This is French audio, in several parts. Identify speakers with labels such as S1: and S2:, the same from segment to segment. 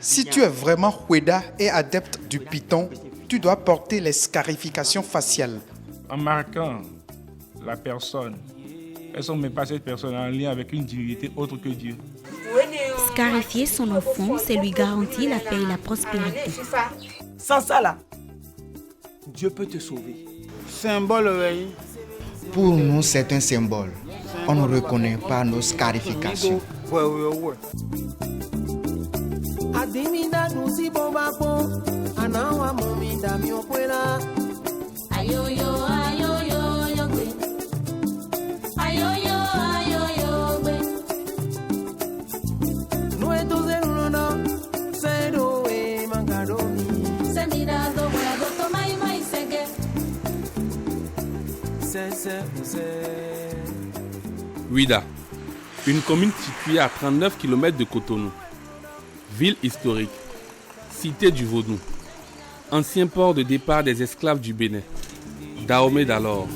S1: Si tu es vraiment Hweda et adepte du Python, tu dois porter les scarifications faciales.
S2: En marquant la personne, est-ce qu'on ne met pas cette personne en lien avec une divinité autre que Dieu?
S3: Scarifier son enfant, c'est lui garantir la paix et la prospérité.
S4: Sans ça là, Dieu peut te sauver.
S5: Symbole, oui.
S6: Pour nous, c'est un symbole. On nous reconnaît par nos scarifications.
S7: Ouida, une commune située à 39 km de Cotonou. Ville historique, cité du Vaudou, ancien port de départ des esclaves du Bénin, Dahomey d'alors.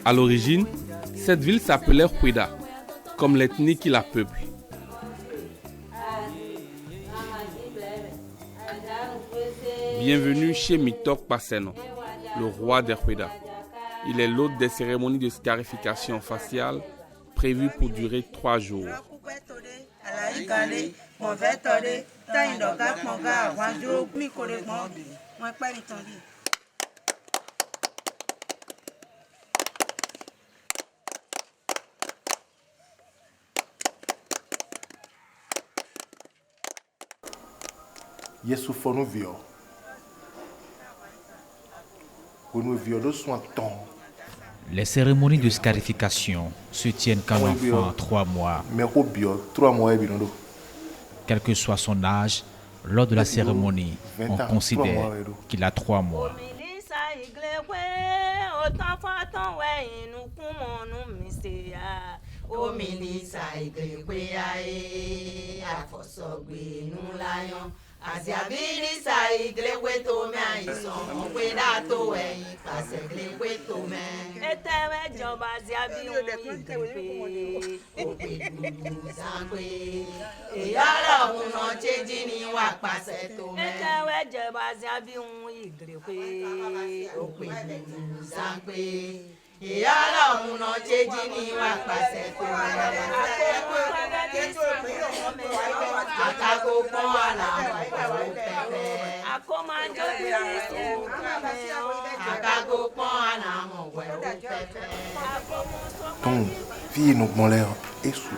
S7: À l'origine, cette ville s'appelait Hweda, comme l'ethnie qui la peuple. Bienvenue chez Mitok Paseno, le roi des Hweda. Il est l'hôte des cérémonies de scarification faciale prévues pour durer 3 jours.
S8: Les cérémonies de scarification se tiennent quand l'enfant a 3 mois. Quel que soit son âge, lors de la cérémonie, on considère qu'il a 3 mois.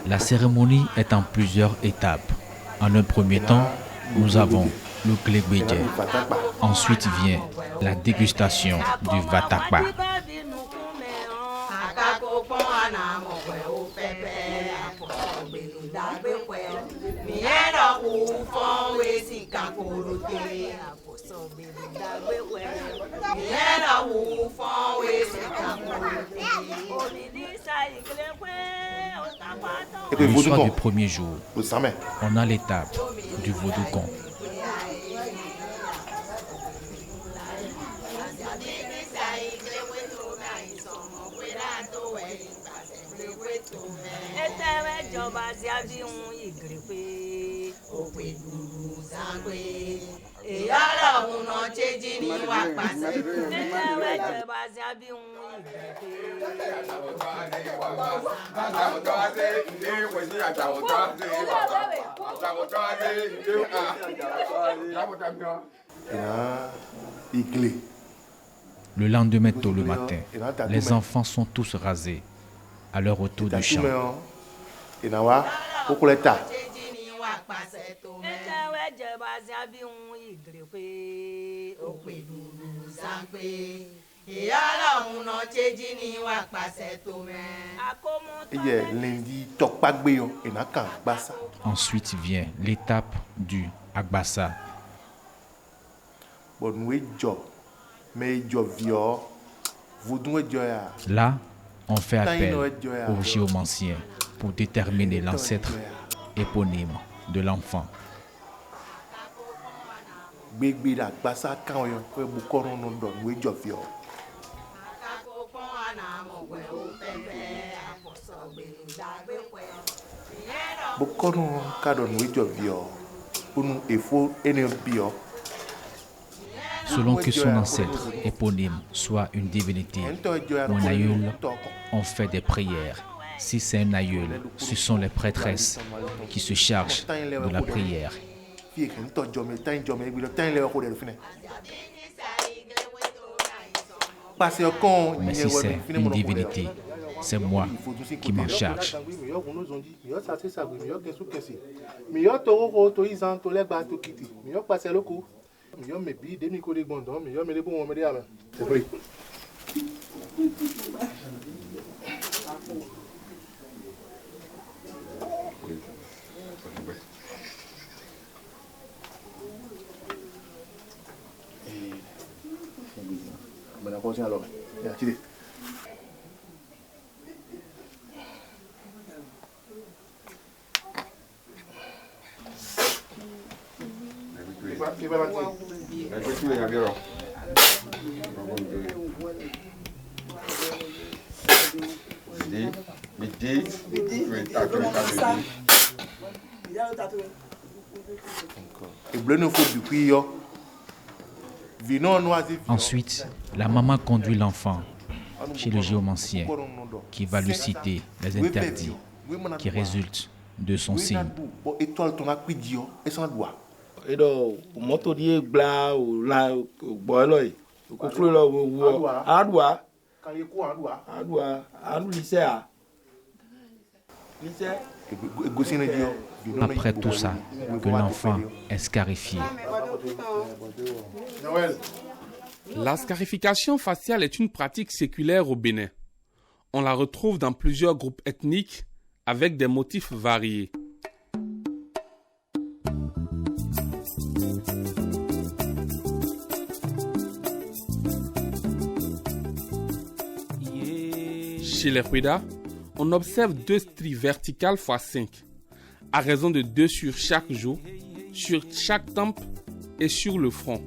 S8: La cérémonie est en plusieurs étapes. En un premier temps, nous avons le Glegbedje. Ensuite vient la dégustation du Vatakpa. Le soir du premier jour, on a l'étape du Vaudoucon. Le lendemain tôt le matin, les enfants sont tous rasés à leur retour du champ. Ensuite vient l'étape du Agbassa. Là, on fait appel aux géomanciens pour déterminer l'ancêtre éponyme de l'enfant. Selon que son ancêtre éponyme soit une divinité ou un aïeul, on fait des prières. Si c'est un aïeul, ce sont les prêtresses qui se chargent de la prière. Mais si c'est une divinité, c'est moi qui m'en charge. Ensuite, la maman conduit l'enfant chez le géomancien qui va lui citer les interdits qui résultent de son signe. Après tout ça, que l'enfant est scarifié.
S7: La scarification faciale est une pratique séculaire au Bénin. On la retrouve dans plusieurs groupes ethniques avec des motifs variés. Chez les Hweda, on observe 2 stries verticales x 5, à raison de 2 sur chaque joue, sur chaque tempe et sur le front.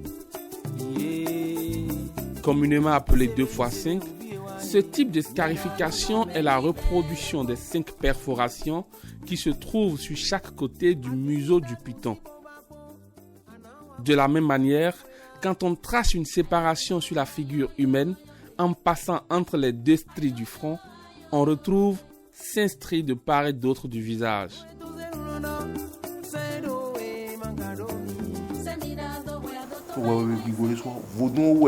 S7: Communément appelé 2 x 5, ce type de scarification est la reproduction des 5 perforations qui se trouvent sur chaque côté du museau du python. De la même manière, quand on trace une séparation sur la figure humaine, en passant entre les 2 stries du front, on retrouve 5 stries de part et d'autre du visage.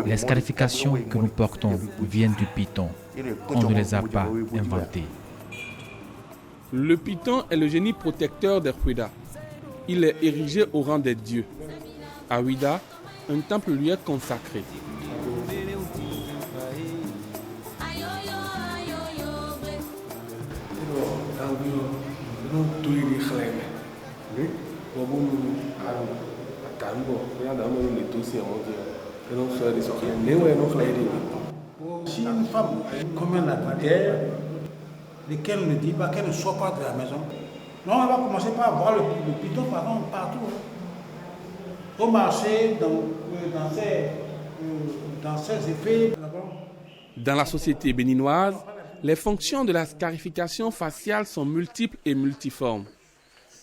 S8: Les scarifications que nous portons viennent du python. On ne les a pas inventées.
S7: Le python est le génie protecteur des Hweda. Il est érigé au rang des dieux. À Ouida, un temple lui est consacré.
S5: Si une femme commet un adultère, lequel ne dit pas qu'elle ne soit pas de la maison, non, on va commencer par voir le python partout. Au marché, dans ses effets.
S7: Dans la société béninoise, les fonctions de la scarification faciale sont multiples et multiformes.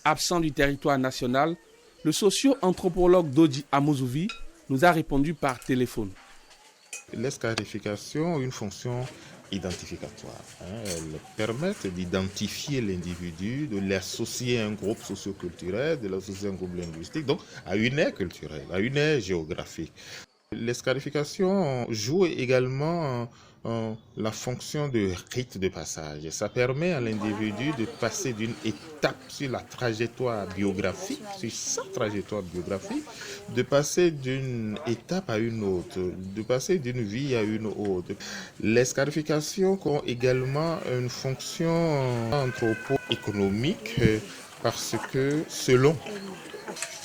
S7: Absent du territoire national, le socio-anthropologue Dodi Amozouvi nous a répondu par téléphone.
S9: Les scarifications ont une fonction identificatoire. Elles permettent d'identifier l'individu, de l'associer à un groupe socioculturel, de l'associer à un groupe linguistique, donc à une aire culturelle, à une aire géographique. Les scarifications jouent également la fonction de rite de passage. Ça permet à l'individu de passer d'une étape sur la trajectoire biographique, sur sa trajectoire biographique, de passer d'une étape à une autre, de passer d'une vie à une autre. Les scarifications ont également une fonction anthropo-économique parce que selon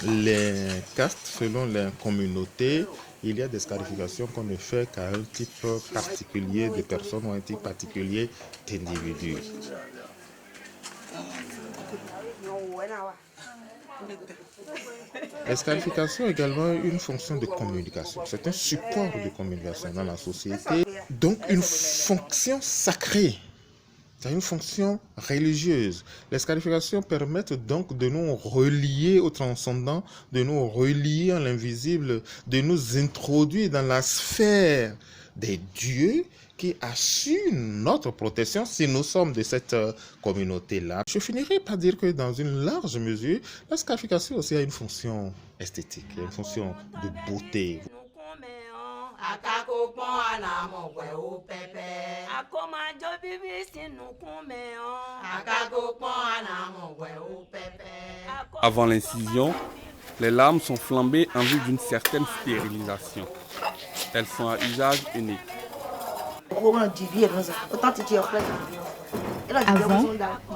S9: les castes, selon les communautés, il y a des scarifications qu'on ne fait qu'à un type particulier de personnes ou un type particulier d'individus. L'escarification a également une fonction de communication. C'est un support de communication dans la société. Donc une fonction sacrée. C'est une fonction religieuse. Les scarifications permettent donc de nous relier au transcendant, de nous relier à l'invisible, de nous introduire dans la sphère des dieux qui assurent notre protection si nous sommes de cette communauté-là. Je finirai par dire que dans une large mesure, la scarification aussi a une fonction esthétique, une fonction de beauté.
S7: Avant l'incision, les lames sont flambées en vue d'une certaine stérilisation. Elles sont à usage unique.
S10: Avant,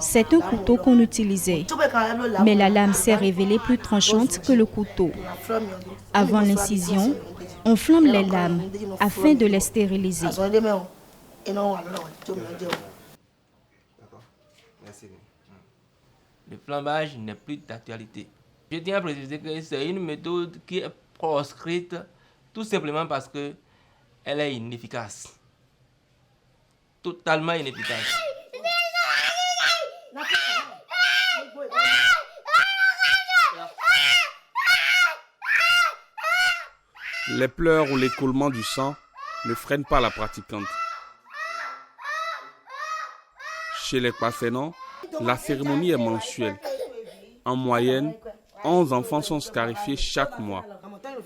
S10: c'est un couteau qu'on utilisait, mais la lame s'est révélée plus tranchante que le couteau. Avant l'incision, on flambe les lames afin de les stériliser.
S11: Le flambage n'est plus d'actualité. Je tiens à préciser que c'est une méthode qui est proscrite tout simplement parce qu'elle est inefficace. Totalement inefficace.
S7: Les pleurs ou l'écoulement du sang ne freinent pas la pratiquante. Chez les Passénans, la cérémonie est mensuelle. En moyenne, 11 enfants sont scarifiés chaque mois,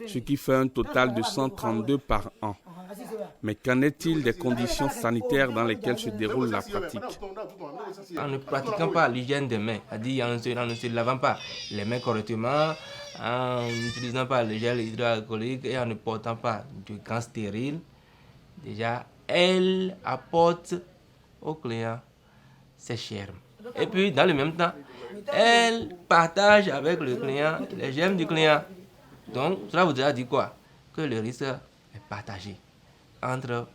S7: ce qui fait un total de 132 par an. Mais qu'en est-il des conditions sanitaires dans lesquelles se déroule la pratique?
S11: En ne pratiquant pas l'hygiène des mains, c'est-à-dire en ne se lavant pas les mains correctement, en n'utilisant pas le gel hydroalcoolique et en ne portant pas de gants stériles, déjà, elle apporte au client ses germes. Et puis, dans le même temps, elle partage avec le client les germes du client. Donc, cela voudra dire quoi? Que le risque est partagé entre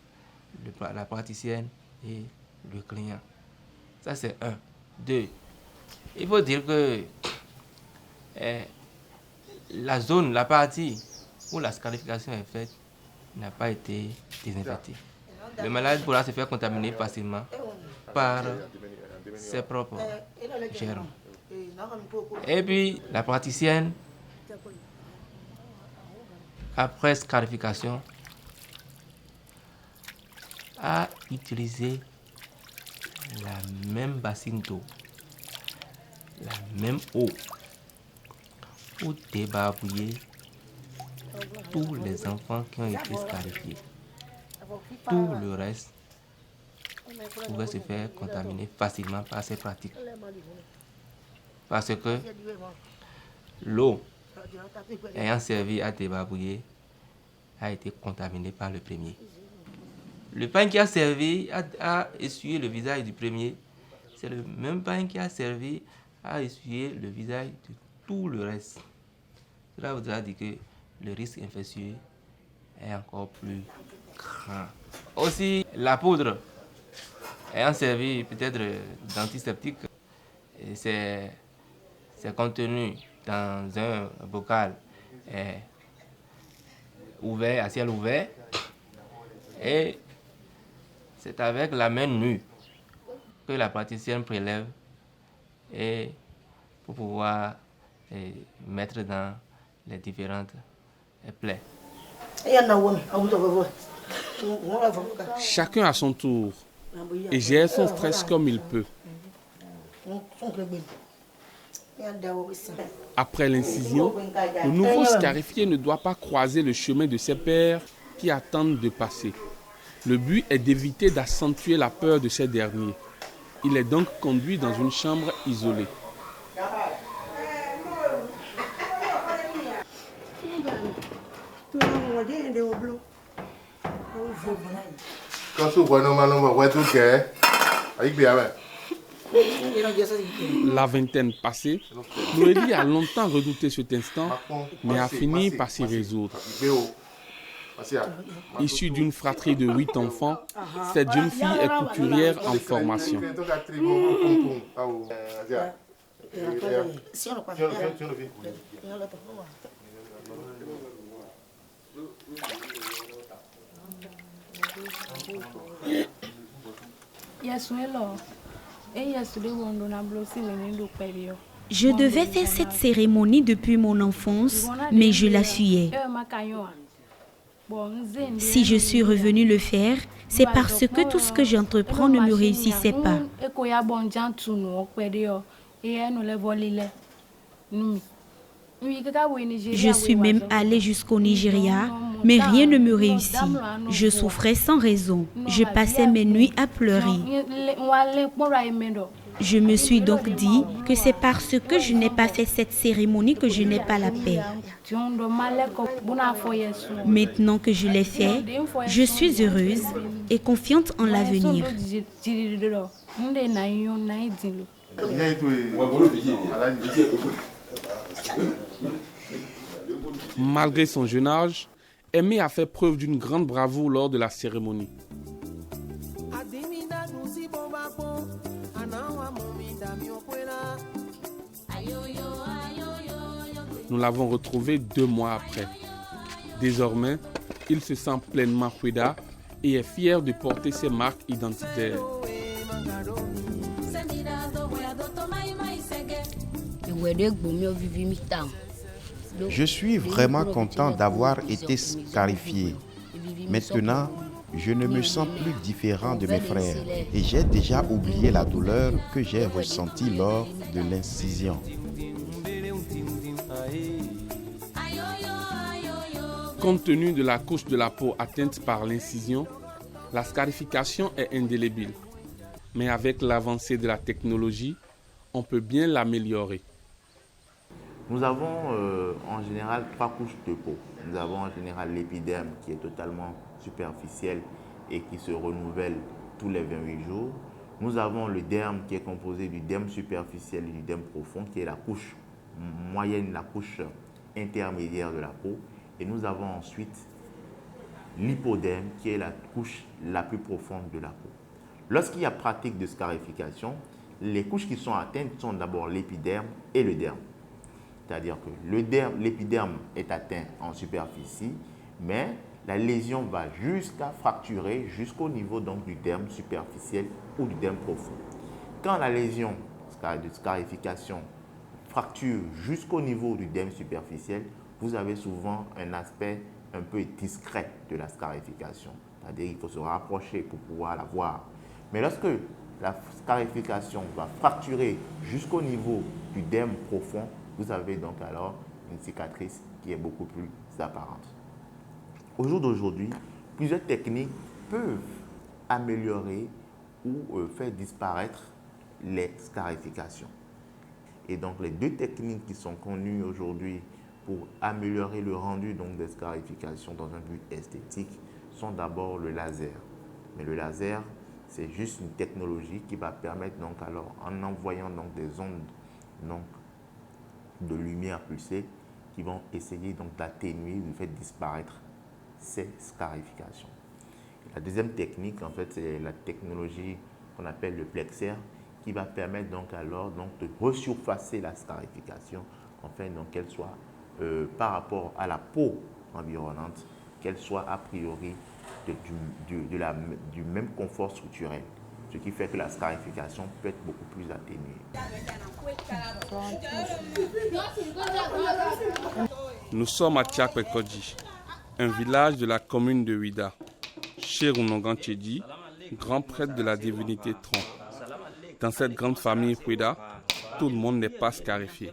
S11: la praticienne et le client. Ça, c'est un. Deux, il faut dire que la partie où la scarification est faite n'a pas été désinfectée. Le malade pourra se faire contaminer facilement par ses propres germes. Et puis, la praticienne, après scarification, a utilisé la même bassine d'eau, la même eau, pour débarbouiller tous les enfants qui ont été scarifiés. Tout le reste pouvait se faire contaminer facilement par ces pratiques. Parce que l'eau ayant servi à débarbouiller a été contaminée par le premier. Le pain qui a servi à essuyer le visage du premier, c'est le même pain qui a servi à essuyer le visage de tout le reste. Cela voudra dire que le risque infectieux est encore plus grand. Aussi, la poudre ayant servi peut-être d'antiseptique, c'est contenu dans un bocal ouvert, à ciel ouvert, et c'est avec la main nue que la praticienne prélève et pour pouvoir mettre dans les différentes plaies.
S7: Chacun à son tour et gère son stress comme il peut. Après l'incision, le nouveau scarifié ne doit pas croiser le chemin de ses pairs qui attendent de passer. Le but est d'éviter d'accentuer la peur de ces derniers. Il est donc conduit dans une chambre isolée. La vingtaine passée, Noélie a longtemps redouté cet instant, mais a fini par s'y résoudre. Issue d'une fratrie de 8 enfants, cette jeune fille est couturière en formation.
S3: Je devais faire cette cérémonie depuis mon enfance, mais je la fuyais. Si je suis revenue le faire, c'est parce que tout ce que j'entreprends ne me réussissait pas. Je suis même allée jusqu'au Nigeria, mais rien ne me réussit. Je souffrais sans raison. Je passais mes nuits à pleurer. Je me suis donc dit que c'est parce que je n'ai pas fait cette cérémonie que je n'ai pas la paix. Maintenant que je l'ai fait, je suis heureuse et confiante en l'avenir.
S7: Malgré son jeune âge, Aimé a fait preuve d'une grande bravoure lors de la cérémonie. Nous l'avons retrouvé 2 mois après. Désormais, il se sent pleinement Hweda et est fier de porter ses marques identitaires.
S12: Je suis vraiment content d'avoir été scarifié. Maintenant, je ne me sens plus différent de mes frères et j'ai déjà oublié la douleur que j'ai ressentie lors de l'incision.
S7: Compte tenu de la couche de la peau atteinte par l'incision, la scarification est indélébile. Mais avec l'avancée de la technologie, on peut bien l'améliorer.
S13: Nous avons en général 3 couches de peau. Nous avons en général l'épiderme qui est totalement superficiel et qui se renouvelle tous les 28 jours. Nous avons le derme qui est composé du derme superficiel et du derme profond qui est la couche moyenne, la couche intermédiaire de la peau. Et nous avons ensuite l'hypoderme qui est la couche la plus profonde de la peau. Lorsqu'il y a pratique de scarification, les couches qui sont atteintes sont d'abord l'épiderme et le derme. C'est-à-dire que l'épiderme est atteint en superficie, mais la lésion va jusqu'à fracturer jusqu'au niveau donc, du derme superficiel ou du derme profond. Quand la lésion de scarification fracture jusqu'au niveau du derme superficiel, vous avez souvent un aspect un peu discret de la scarification. C'est-à-dire qu'il faut se rapprocher pour pouvoir la voir. Mais lorsque la scarification va fracturer jusqu'au niveau du derme profond, vous avez donc alors une cicatrice qui est beaucoup plus apparente. Au jour d'aujourd'hui, plusieurs techniques peuvent améliorer ou faire disparaître les scarifications. Et donc les 2 techniques qui sont connues aujourd'hui pour améliorer le rendu donc, des scarifications dans un but esthétique sont d'abord le laser. Mais le laser, c'est juste une technologie qui va permettre donc alors, en envoyant donc des ondes donc, de lumière pulsée qui vont essayer donc d'atténuer, de faire disparaître ces scarifications. Et la deuxième technique, en fait, c'est la technologie qu'on appelle le plexer qui va permettre donc alors donc de resurfacer la scarification afin donc qu'elle soit par rapport à la peau environnante, qu'elle soit a priori du même confort structurel, ce qui fait que la scarification peut être beaucoup plus atténuée.
S7: Nous sommes à Tchakwekodji, un village de la commune de Hweda. Chez Runongan Tchedi, grand prêtre de la divinité Tron. Dans cette grande famille Hweda, tout le monde n'est pas scarifié.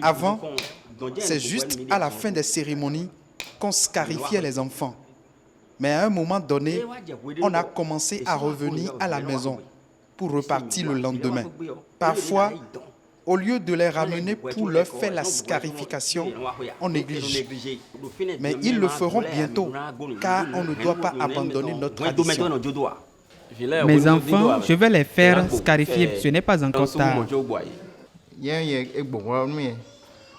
S1: Avant, c'est juste à la fin des cérémonies qu'on scarifiait les enfants. Mais à un moment donné, on a commencé à revenir à la maison pour repartir le lendemain. Parfois, au lieu de les ramener pour leur faire la scarification, on néglige. Mais ils le feront bientôt, car on ne doit pas abandonner notre tradition.
S14: Mes enfants, je vais les faire scarifier, ce n'est pas encore tard.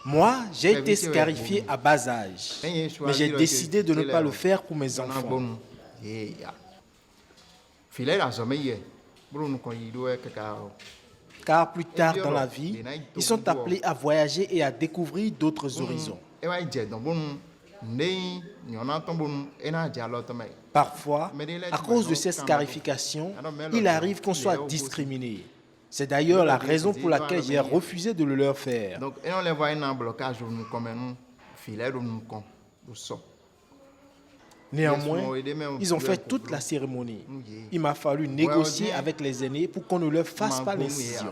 S15: Moi, j'ai été scarifié à bas âge, mais j'ai décidé de ne pas le faire pour mes enfants. Car plus tard dans la vie, ils sont appelés à voyager et à découvrir d'autres horizons. Parfois, à cause de ces scarifications, il arrive qu'on soit discriminé. C'est d'ailleurs la raison pour laquelle j'ai refusé de le leur faire. Néanmoins, ils ont fait toute la cérémonie. Il m'a fallu négocier avec les aînés pour qu'on ne leur fasse pas l'incision.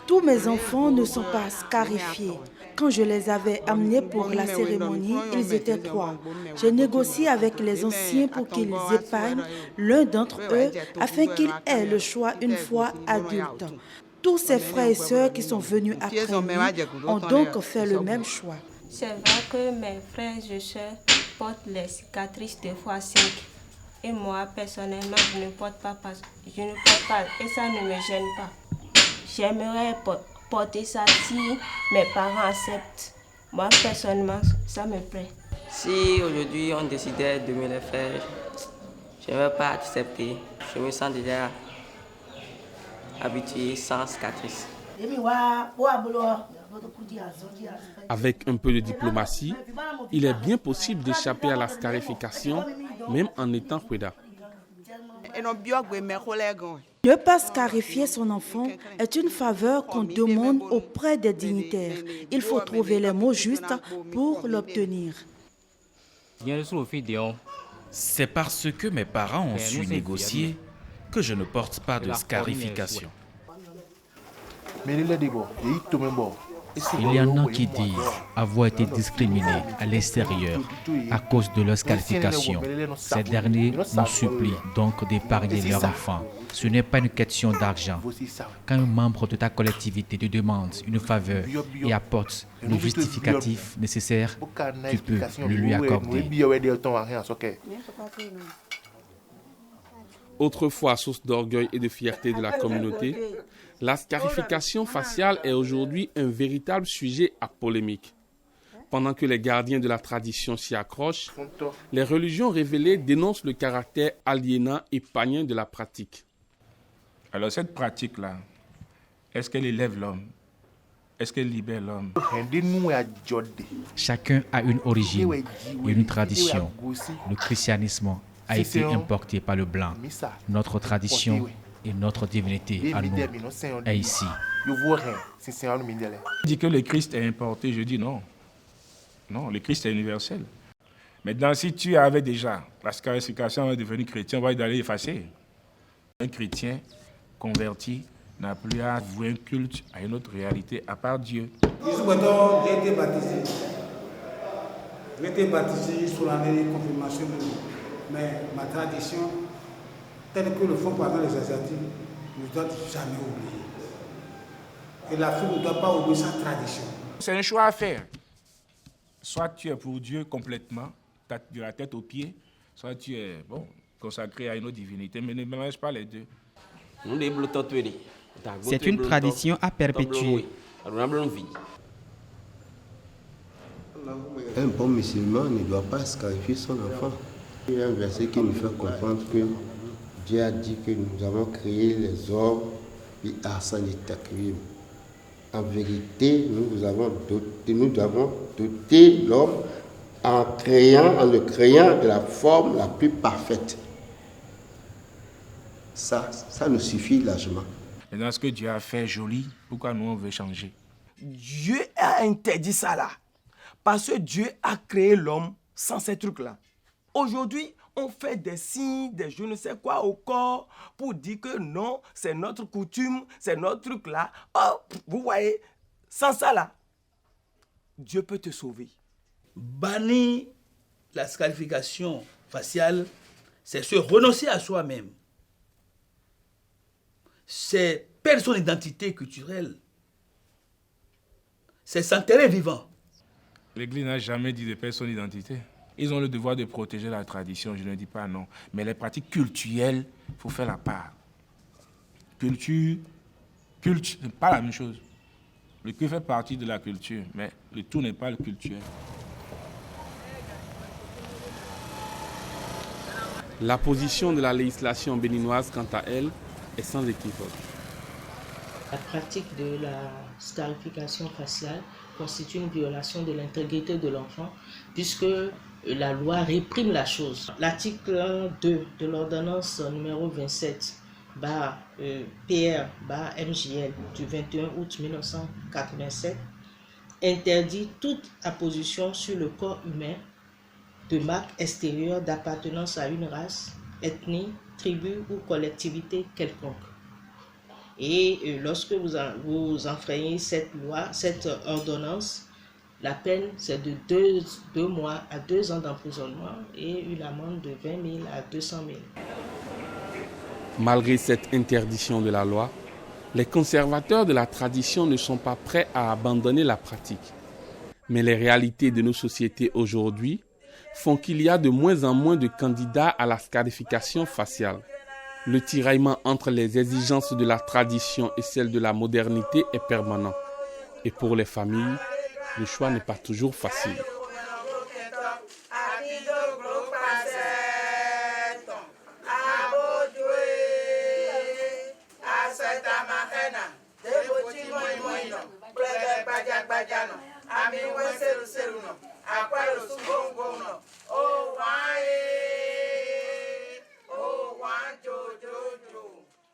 S16: Tous mes enfants ne sont pas scarifiés. Quand je les avais amenés pour la cérémonie, ils étaient 3. J'ai négocié avec les anciens pour qu'ils épargnent l'un d'entre eux afin qu'il ait le choix une fois adulte. Tous ses frères et sœurs qui sont venus après lui ont donc fait le même choix.
S17: C'est vrai que mes frères et sœurs portent les cicatrices 2x5. Et moi, personnellement, je ne porte pas et ça ne me gêne pas. J'aimerais porter ça si mes parents acceptent. Moi, personnellement, ça me plaît.
S11: Si aujourd'hui on décidait de me les faire, je ne vais pas accepter. Je me sens déjà habitué sans cicatrice.
S7: Avec un peu de diplomatie, il est bien possible d'échapper à la scarification, même en étant Kweda.
S16: Ne pas scarifier son enfant est une faveur qu'on demande auprès des dignitaires. Il faut trouver les mots justes pour l'obtenir.
S8: C'est parce que mes parents ont su négocier que je ne porte pas de scarification. Il y en a qui disent avoir été discriminés à l'extérieur à cause de leur scarification. Ces derniers nous supplient donc d'épargner leurs enfants. Ce n'est pas une question d'argent. Quand un membre de ta collectivité te demande une faveur et apporte le justificatif nécessaire, tu peux le lui accorder.
S7: Autrefois source d'orgueil et de fierté de la communauté, la scarification faciale est aujourd'hui un véritable sujet à polémique. Pendant que les gardiens de la tradition s'y accrochent, les religions révélées dénoncent le caractère aliénant et païen de la pratique.
S2: Alors cette pratique-là, est-ce qu'elle élève l'homme? Est-ce qu'elle libère l'homme?
S8: Chacun a une origine et une tradition. Le christianisme a été importé par le blanc. Notre tradition et notre divinité à nous est ici.
S2: On dit que le Christ est importé, je dis non. Non, le Christ est universel. Maintenant, si tu avais déjà la scarification avant de devenir chrétien, on va aller effacer. Un chrétien converti n'a plus à vouer un culte à une autre réalité à part Dieu.
S5: J'ai été baptisé. J'ai été baptisé sous l'année de confirmation. Mais ma tradition, telle que le font par exemple les Asiatiques, ne doit jamais oublier. Et l'Afrique ne doit pas oublier sa tradition.
S2: C'est un choix à faire. Soit tu es pour Dieu complètement, de la tête aux pieds, soit tu es consacré à une autre divinité, mais ne mélange pas les deux.
S14: C'est une tradition à perpétuer.
S18: Un bon musulman ne doit pas scarifier son enfant. Il y a un verset qui nous fait comprendre que Dieu a dit que nous avons créé les hommes et Arsène et Takrim. En vérité, nous avons doté l'homme en le créant de la forme la plus parfaite. Ça nous suffit largement.
S2: Et dans ce que Dieu a fait joli, pourquoi nous on veut changer?
S4: Dieu a interdit ça là. Parce que Dieu a créé l'homme sans ces trucs-là. Aujourd'hui, on fait des signes, des je ne sais quoi au corps pour dire que non, c'est notre coutume, c'est notre truc là. Oh, vous voyez, sans ça là, Dieu peut te sauver.
S19: Bannir la scarification faciale, c'est se renoncer à soi-même. C'est perdre son identité culturelle. C'est s'enterrer vivant.
S2: L'Église n'a jamais dit de perdre son identité. Ils ont le devoir de protéger la tradition, je ne dis pas non. Mais les pratiques culturelles, il faut faire la part. Culture, culte, ce n'est pas la même chose. Le culte fait partie de la culture, mais le tout n'est pas le culturel.
S7: La position de la législation béninoise, quant à elle, est sans équivoque.
S20: La pratique de la scarification faciale constitue une violation de l'intégrité de l'enfant puisque la loi réprime la chose. L'article 2 de l'ordonnance numéro 27/PR/MJL du 21 août 1987 interdit toute apposition sur le corps humain de marques extérieures d'appartenance à une race, ethnie, tribu ou collectivité quelconque. Et lorsque vous enfreignez cette loi, cette ordonnance, la peine c'est de 2 mois à 2 ans d'emprisonnement et une amende de 20 000 à 200 000.
S7: Malgré cette interdiction de la loi, les conservateurs de la tradition ne sont pas prêts à abandonner la pratique. Mais les réalités de nos sociétés aujourd'hui font qu'il y a de moins en moins de candidats à la scarification faciale. Le tiraillement entre les exigences de la tradition et celles de la modernité est permanent. Et pour les familles, le choix n'est pas toujours facile.
S21: Ami